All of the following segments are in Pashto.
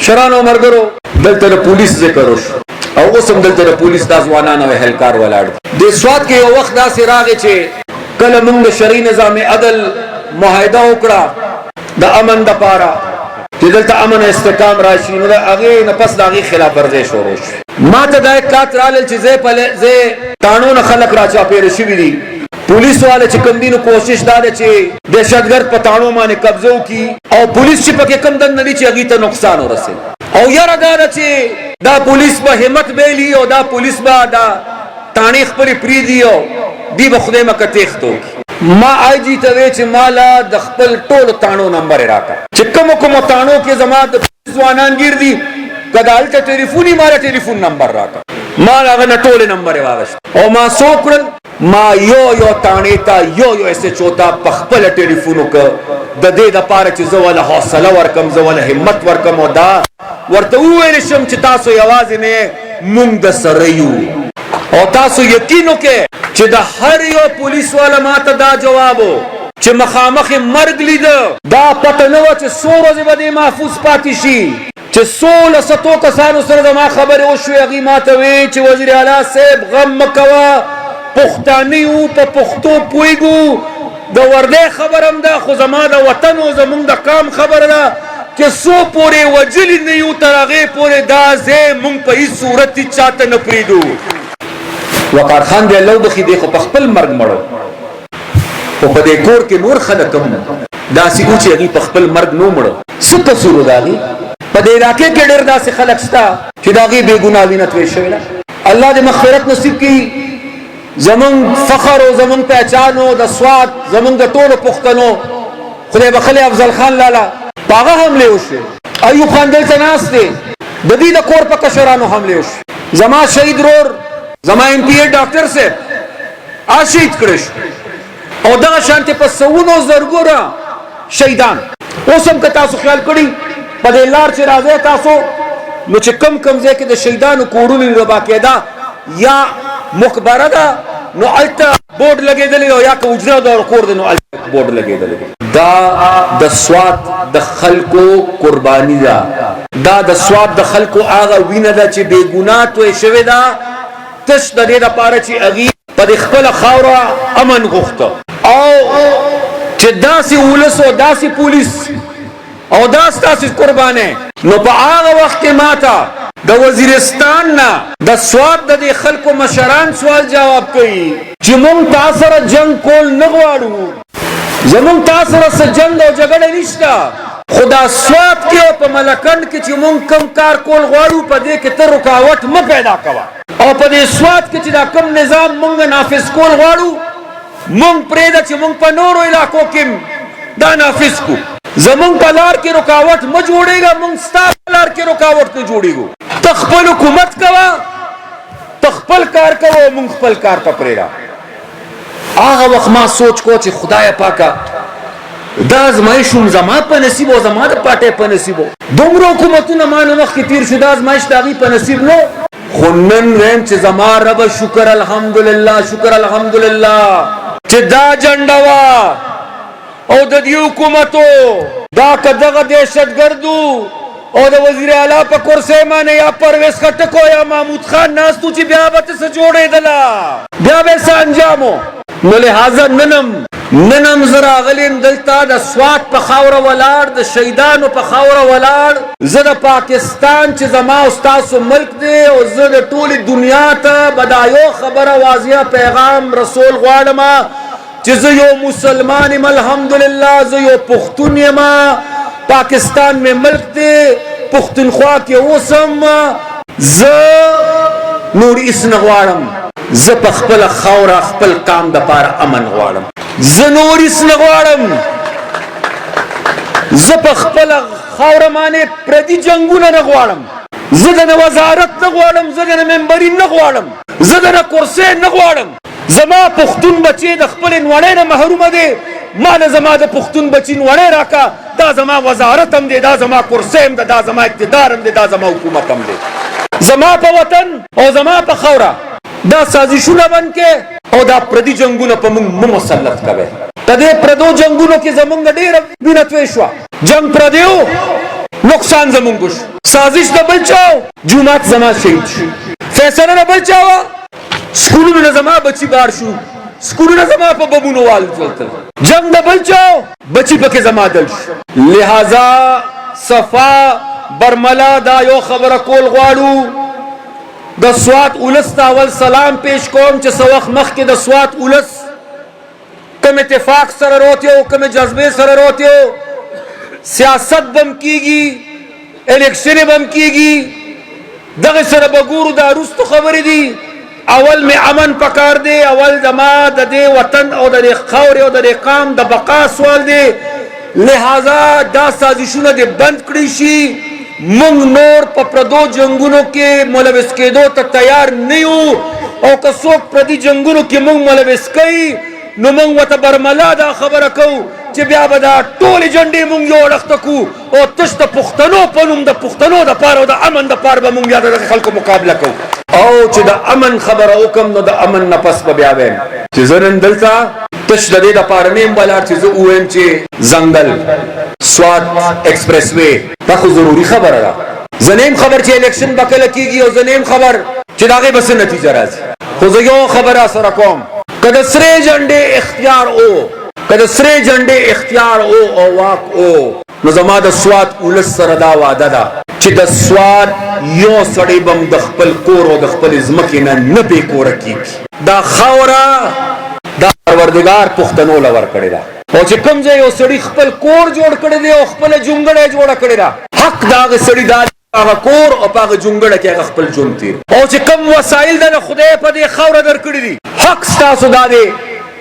شرانو مرګرو دلته د پولیس ذکر وشو او اوس هم دلته د پولیس د ځوانانو اهلکار ولاړ د سواد کې یو وخت داسې راغی چې کله موږ د شرعي نظام عدل معاهده وکړه د امن دپاره چې دلته امن استحکام راشي نو د هغې نه پس د هغې خلاف ورزۍ شروع شو ما ته دا اطلاعات رالل چې زه تاڼو نه خلک راچاپېره شوي دي پولیس والا چې کوم دي نو کوشش دا ده چې دهشتګرد په تاڼو باندې قبضه وکړي او پولیس چې پکې کوم دنده دي چې هغې ته نقصان ورسوي او یاره دا ده چې دا پولیس به همت بیلي او دا پولیس به دا تاڼې خپلې پرېږدي او دی به خدای مکه تېښته وکړي ما آی جي ته وی چې مالا د خپل ټولو تاڼو نمبر یې راکړه چې کومو تاڼو کې زما د ځوانان ګیر دي که د هلته ټلیفون یې ماله ټلیفون نمبر راکړه ما د هغه نه ټولې نمبر یې واخېست او ما څه وکړل ما یو تاڼې ته یو ایس ایچ او ته په خپله ټلیفون وکړه د دې دپاره چې زه وله حوصله ورکړم زه وله همت ورکړم او دا ورته وویلی شم چې تاسو یوازې نه مونږ د سره یو او تاسو یقین وکړئ چې د هر یو پولیس والا ما ته دا جواب و چې مخامخ مرګ لیده دا پته نه وه چې څو ورځې به دې محفوظ پاتې شي چې څو لسو کسانو سره زما خبرې وشوې هغې ما ته وی چې وزیر اعلی صاحب غم مه کوه پښتانه یو په پښتو پوهېږو د وردۍ خبره هم ده خو زما د وطن او زمونږ د قام خبره ده چې څو پورې وجلي نه یو تر هغې پورې دا ځای مونږ په هېڅ صورت هېڅ چاته نه پرېږدو وقار خان دی الله وبخي دی خو په خپل مرګ مړو خو په دې کور کې نور خلک هم داسې وو چې هغوی په خپل مرګ نو مړو څه قصور و د هغې په دې علاقې کې ډېر داسې خلک شته چې د هغې بې ګناه وینه توی شوې ده الله دې مغفرت نصیب کړي زمونږ فخر او زمونږ پهچان او د سواد زمونږ د ټولو پښتنو خدای بخلی افضل خان لالا په هغه حملې وشوې ایوب خان دلته ناست دی د دې د کور په کشرانو حملې وشوې زما شهید رور زما ایم پی اے ډاکټر صاحب شهید کړی شو او دغه شانتې په سوونو زرګونه شهیدان اوس هم که تاسو خیال کړي په دې لار چې راځئ تاسو نو چې کم ځای کې د شهیدانو کورونه دي باقاعده یا مقبره ده نو هلته بورډ لګېدلی او یا که حجره ده او کور دی نو هلته بورډ لګېدلی دا د سوات د خلکو قرباني ده دا د سوات د خلکو هغه وینه ده چې بې ګناه توی شوې ده تش د دې دپاره چې هغې په دې خپله خاوره امن غوښته او چې داسې ولس او داسې پولیس او دا ستاسې قربانۍ نو په هغه وخت کې ماته د وزیرستان نه د سوات د دې خلکو مشران سوال جواب کوي چې مونږ تا سره جنګ کول نه غواړو زمونږ تا سره څه جنګ او جګړه نشته خو دا سوات کې او په ملکنډ کې چې مونږ کم کار کول غواړو په دې کې ته رکاوټ مه پیدا کوه او په دې سوات کې چې دا کم نظام مونږ نافذ کول غواړو مونږ پرېږده چې مونږ په نورو علاقو کې دا نافذ کړو زمونږ په لار کې رکاوټ مه جوړېږه مونږ ستا په لار کې رکاوټ نه جوړېږو ته خپل حکومت کوه ته خپل کار کوه او مونږ خپل کار ته پرېږده هغه وخت ما سوچ کو چې خدایه پاکه دا ازمایش هم زما په نصیب او زما د پارټۍ په نصیب و دومره حکومتونه ما نه مخکې تېر شو دا ازمایش د هغې په نصیب نه خو نن ویم چې زما ربه شکر الحمدلله شکر الحمدلله چې دا جنډه وه او د دې حکومتو دا که دغه دهشتګردو او د وزیر اعلی په کرسۍ باندې یا پرویز خټک یا محمود خان ناست و چې بیا به څه جوړېدله بیا به څه انجام و نو لہذا ننم زه راغلی یم دلته د سوات په خاوره ولاړ د شهیدانو په خاوره ولاړ زه د پاکستان چې زما او ستاسو ملک دی او زه د ټولې دنیا ته به دا یو خبره واضحه پیغام رسول غواړم چې زه یو مسلمان یم الحمدلله زه یو پښتون یم پاکستان مې ملک دی پښتونخوا کې اوسم زه نور هېڅ نه غواړم زه په خپله خاوره خپل قام دپاره امن غواړم زه نور هېڅ نه غواړم زه په خپله خاوره باندې پردي جنګونه نه غواړم زه د نه وزارت نه غواړم زه د نه ممبري نه غواړم زه د نه کرسۍ نه غواړم زما پښتون بچی د خپلې نوړۍ نه محرومه دی ما نه زما د پښتون بچي نوړۍ راکه دا زما وزارت هم دی دا زما کرسۍ هم ده دا زما اقتدار هم دی دا زما حکومت هم دی زما په وطن او زما په خاوره دا سازشونه بند کې او دا پردي جنګونه په موږ مه مسلط کوئ په دې پردو جنګونو کې زموږ ډېره وینه توی شوه جنګ پردیو نقصان زموږ وشو سازش د بل چاو جومات زما شهید شو فیصله د بل چاوه سکولونه زما بچی بار شو سکولونه زما په بمونو والوتل جنگ د بل چاو بچی پکې زما دل شو لہذا صفا برملا دا یو خبره کول غواړو د سوات اولس ته اول سلام پیش کوم چې څه وخت مخکې د سوات اولس کم اتفاق سره روتی ہو کم جذبے سره روتی ہو سیاست بم کیگی الیکشن بم کیگی دغه سره بګورو دا رستو خبرې دي اول می امن پکار دی اول زما د دې وطن او د خاور او د قام د بقا سوال دی لہذا دا سازشونه دې بند کړی شي مونږ نور په پردو جنگونو کې ملوث کېدو ته تیار نه یو او که څوک پردي جنگونو کې مونږ ملوث کوي نو مونږ ورته برملا دا خبره کوو چې بیا به دا ټولې جنډې مونږ یو اړخته کوو او تش د پښتنو په نوم د پښتنو دپاره او د امن دپاره به مونږ بیا د دغه خلکو مقابله کوو او چې د امن خبره وکړم نو د امن نه پس به بیا وایم چې زه نن دلته تش د دې دپاره نه یم ولاړ چې زه ووایم چې ځنګل سوات ایکسپریس وی دا خو ضروري خبره ده زه نه یم خبر چې الیکشن به کله کېږي او زه نه یم خبر چې د هغې به څه نتیجه راځي خو زه یو خبره سره کوم که د سرې جنډې اختیار او که د سرې جنډې اختیار او واک او نو زما د سوات اولس سره دا وعده ده چې د سوات یو سړی به م د خپل کور او د خپلې ځمکې نه نه بې کوره کېږي دا خاوره دا پروردګار پښتنو له ورکړې ده او چې کوم ځای یو سړي خپل کور جوړ کړی دی او خپله جونګړه یې جوړه کړې ده حق د هغه سړي دا هغه کور او په هغه جونګړه کې هغه خپل ژوند تېر او چې کوم وسایل د خدای په دې خاوره درکړي دي حق ستاسو دا دی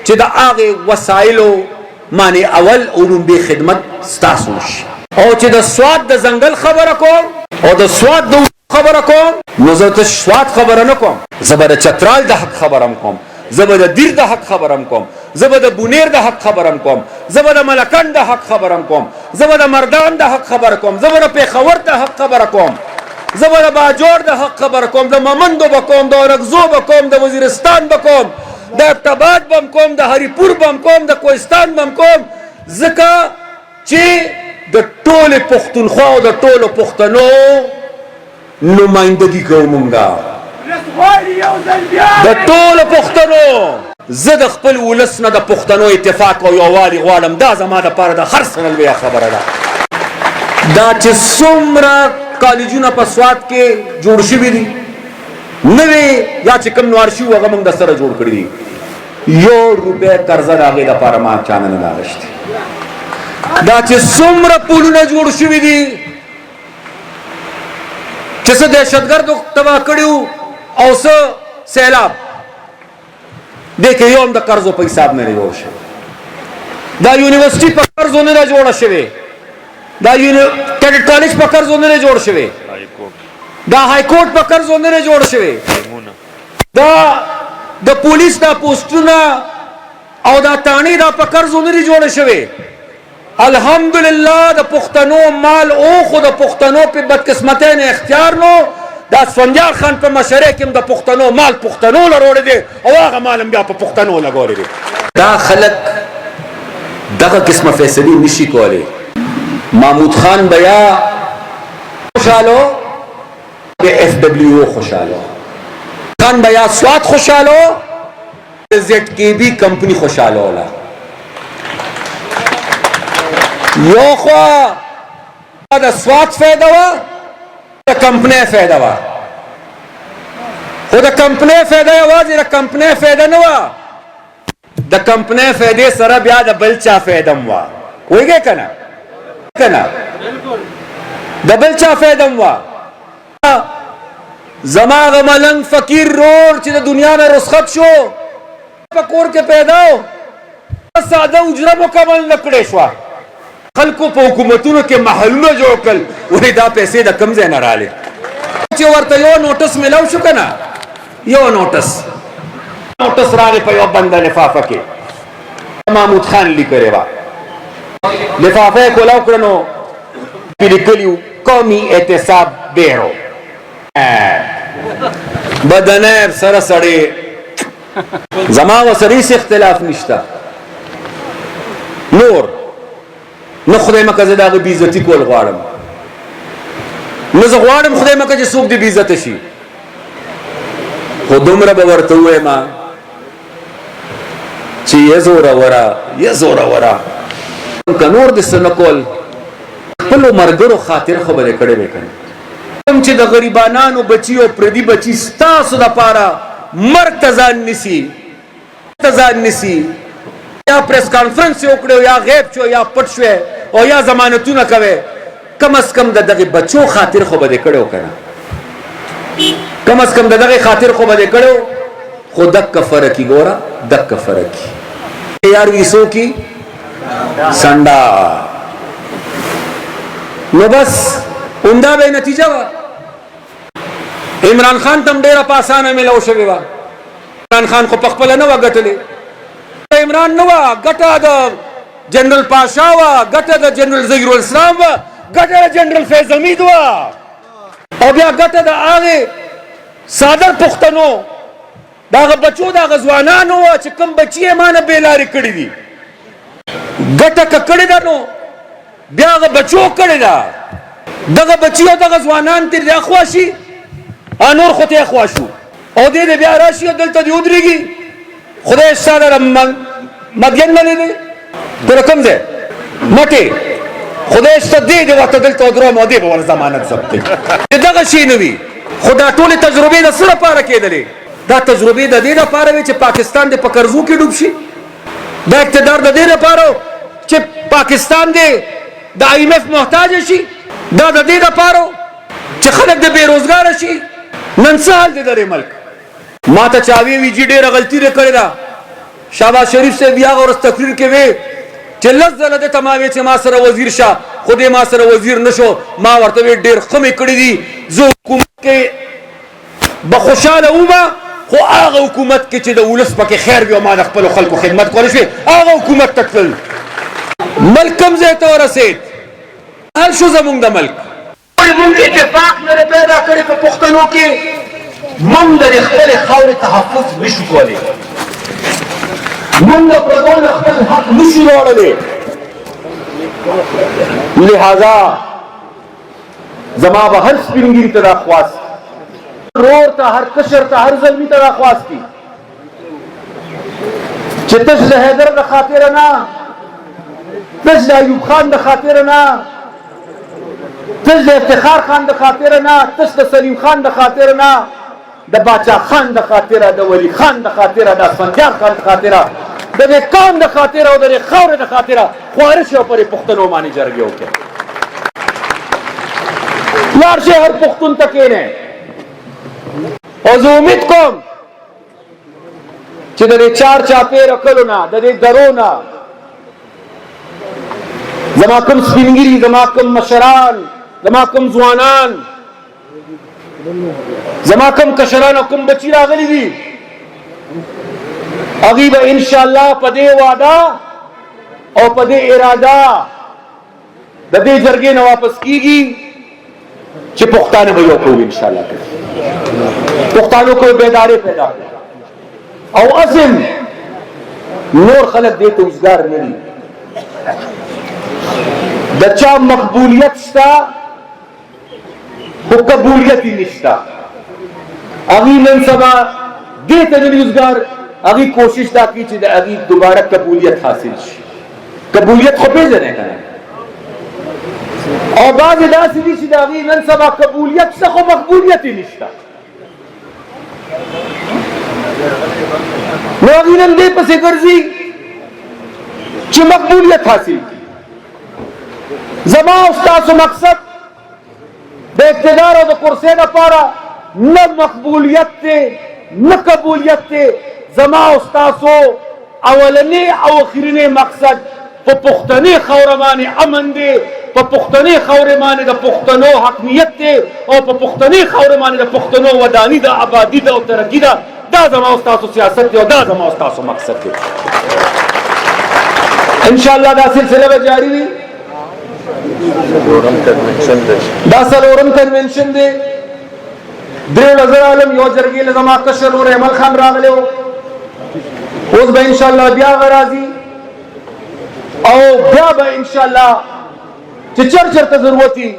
چې د هغې وسایلو معنی اول او لومبې خدمت ستاسو وشي او چې د سوات د ځنګل خبره کوم او د سوات د خبره کوم نو زه ته سوات خبره نه کوم زه به د چترال د حق خبرم کوم زه به د دیر د حق خبرم کوم زه به د بونیر د حق خبرم کوم زه به د ملکن د حق خبرم کوم زه به د مردان د حق خبر کوم زه به د پېښور د حق خبره کوم زه به د باجوړ د حق خبره کوم د ممندو به کوم د اورکزو به کوم د وزیرستان به کوم د ابتباد بم کوم د هریپور بم کوم د کوهستان بم کوم ځکه چې د ټولې پښتونخوا او د ټولو پښتنو نمایندګي کوو مونږه د ټولو پښتنو زه د خپل ولس نه د پښتنو اتفاق او یووالي غواړم دا زما دپاره د هر څه نه لویه خبره ده دا چې څومره کالجونه په سوات کې جوړ شوي دي نوې یا چې کوم نوار شي هغه موږ د سره جوړ کړي دي یو روپۍ قرضه د هغې دپاره ما چا نه ده اخیستې دا چې څومره پلونه جوړ شوي دي چې څه دهشتګردو تباه کړي وو او څه سیلاب دې کې یو هم د قرضو په حساب نه دی جوړ شوی دا یونیورسټي په قرضو نه ده جوړه شوې دا کیډټ کالج په قرضو نه دی جوړ شوی دا های کورټ په قرضو نه دی جوړ شوی دا د پولیس دا پوسټونه او دا تانې دا په قرضو نه دی جوړه شوی الحمدلله د پښتنو مال او خو د پښتنو په بدقسمتۍ نه اختیار نو دا اسفندیار خان په مشرۍ کې هم د پښتنو مال پښتنو له روړی دی او هغه مال هم بیا په پښتنو لګولی دی دا خلک دغه قسمه فیصلې نشي کولی محمود خان بیا خوشحالو به اف دبلیو خوشحالو خان بیا سوات خوشحالو زد کی بی کمپنی خوشحالو ولا یو خوا د سوات فایده وا د کمپنی فایده وا خو د کمپنی فایده یوازې د کمپنی فایده نه وه د کمپنی فایدې سره بیا د بل چا فایده هم وه پوهېږئ که نه کنه د بل چا فایده هم وه زما هغه ملنګ فقیر رور چې د دنیا نه رخصت شو په کور کې پیدا و ساده اجره مکمل نه کړې شوه خلکو په حکومتونو کې محلونه جوړ کړل ولې دا پیسې د کوم ځای نه رالې چې ورته یو نوټس میلاو شو که نه یو نوټس راغی په یو بنده لفافه کې محمود خان لیکلې وه لفافه یې کولاو کړه نو پې لیکلي وو قومي اعتصاب بیرو بدنیر سره سړی زما ورسره هېڅ اختلاف نشته نور نه خدای مکه زه د هغه بېعزتي کول غواړم نو زه غواړم خدای مکه چې څوک دې بې عزته شي، خو دومره به ورته ووایم چې یه زوروره که نور دې څه نه کول، خپلو ملګرو خاطر خو به دې کړی وی که نه. چې د غریبانانو بچي او پردي بچي ستاسو دپاره مرګ ته ځان نیسي، یا پریس کانفرنس یې وکړی یا غیب شو یا پټ شوی او یا ضمانتونه کوي، کم از کم د دغې بچو خاطر خو به دې کړی و که نه، کم از کم د دغې خاطر خو به دې کړی و. خو دکه فرقي ګوره، دکه فرقي یار ویسو کی سنډا. نو بس عمده به نتیجه وه. عمران خان تم ډېره په اسانه میلاو شوې وه. عمران خان خو پخپله نه وه ګټلې، عمران نه وه ګټه د جنرال پاشا وه، ګټه د جنرال ظهیر الاسلام وه، ګټه د جنرال فیض حمید وه، او بیا ګټه د هغې صادر پښتنو د هغه بچو د هغه ځوانانو وه چې کوم بچي یې ما نه بې لارې کړي دي. ګټه که کړې ده نو بیا هغه بچو کړې ده، دغه بچي او دغه ځوانان ترې د اخوا شي، نور خو ته اخوا شو، او دې بیا راشي او دلته دې ودرېږي. خدای ستا لره مدین منې دی تر کوم ځای مټې، خدای شته دې ورته دلته ودروم او دې به ور ضمانت ضبط کوي. دغه شی نه وي. خو دا ټولې تجربې د څه لپاره کېدلې؟ دا تجربې د دې لپاره وي چې پاکستان دې په قرضو کې ډوب شي، دا اقتدار د دې لپاره چې پاکستان دې د IMF محتاج شي، دا د دې لپاره چې خلک د بېروزګاره شي. نن څه حال دی د دې ملک؟ ما ته چا وی جي ډېره غلطي دې کړې ده. شهباز شریف صاحب بیا هغه ورځ تقریر کې وی چې لس ځله دې ته ما وی چې ما سره وزیر شه، خو دې ما سره وزیر نه شو. ما ورته وی ډېر ښه مې کړي دي، زه حکومت کې به خوشحاله ومه، خو هغه حکومت کې چې د ولس پکې خیر وي او ما د خپلو خلکو خدمت کولی شوې، هغه حکومت ته تلل. ملک کوم ځای ته ورسېد؟ حل شو زمونږ د ملک. مونږ اتفاق نه دی پیدا کړی په پښتنو کې، مونږ د خپلې خاورې تحفظ نشو کولی، مونږ د پردو نه خپل حق نشو راوړلی. لہذا زما به هر سپینګیري ته دا خواست، رور ته هر کشر ته هر زلمي ته دا خواست دي چې تش د حیدر د خاطره نه، تش د ایوب خان د خاطره نه، تش د افتخار خان د خاطره نه، تش د سلیم خان د خاطره نه، د باچا خان د خاطره، د ولی خان د خاطره، د اسفندیار خان د خاطره، د دې قوم د خاطره او د دې خاورې د خاطره خواره شي او پرې پښتنو باندې جرګې وکړي. لاړ شئ هر پښتون ته کښېنئ، او زه امید کوم چې د دې چار چاپېره کلو نه، د دې درو نه زما کوم سپینګیري، زما کوم مشران، زما کوم ځوانان، زما کوم کشران او کوم بچي راغلي دي، هغوی به انشاءالله په دې وعده او په دې اراده د دې جرګې نه واپس کېږي چې پښتانه به یو کوو انشاءالله. پښتانو کو بیداری پیدا کړي او اصل نور خلک دې ته وزګار نه دي. د چا مقبولیت شته خو قبولیت یې نشته. هغوی نن سبا دې ته نه دي وزګار، هغوی کوشش دا کوي چې د هغوی دوباره قبولیت حاصل شي. قبولیت خو پېژنئ که نه؟ او بعضې داسې دي چې د هغوی نن سبا قبولیت شته خو مقبولیت یې نشته. نو هغوی نن دې پسې ګرځي چې مقبولیت حاصل کړي. زما او ستاسو مقصد د اقتدار او د کرسۍ لپاره نه مقبولیت دی نه قبولیت دی. زما او ستاسو اولنی او اخرنی مقصد په پښتني خاوره باندې امن دی، په پښتني خاوره باندې د پښتنو حاکمیت دی، او په پښتني خاوره باندې د پښتنو وداني ده، آبادي ده او ترقي ده. دا زما او ستاسو سیاست دی او دا زما او ستاسو مقصد دی. انشاءالله دا سلسله به جاری وي. دا څلورم کنونشن دی. درې ورځې عالم یو جرګې له زما کشر ورور ایمل خان راغلی و، اوس به انشاءالله بیا هغه راځي او بیا به انشاءالله چې چرته ضرورت وي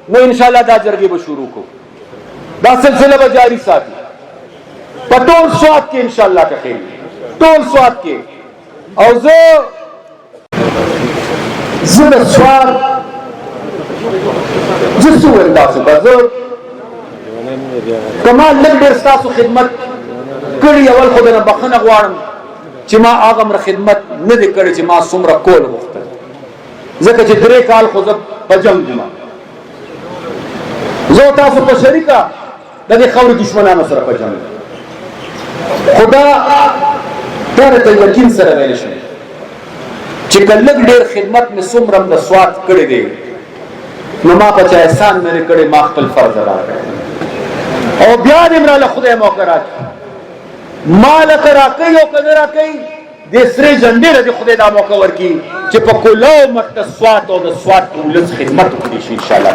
نو ان شاء الله دا جرګې به شروع کو دا سلسله به جاری ساتي په ټول سواد کې ان شاء الله که خیر ټول سواد کې او زه د سواد زه ویل تاسو به زه که ما لږ ډېر ستاسو خدمت کړي اول خو درنه بخښنه غواړم چې ما هغه مره خدمت نه دی کړی چې ما څومره کول غوښتل ځکه چې 3 کال خو زه په جنګ یم زه تاسو په شریکه د دې خاورې دشمنانو سره په جنګ خو دا ته یقین سره ویلی شم چې که لږ ډېر خدمت مې څومره د سواد کړی دی نو ما په چا احسان مې نه کړی ما خپل فرض ادا کړی او بیا دې مې راله خدای موقع راکړي ما لکه راکوي او که نه راکوي د سرې جنډې له دې خدای دا موقع ورکړي چې په کلاو مټ د سواد او د سواد ولس خدمت وکړي شي انشاءالله.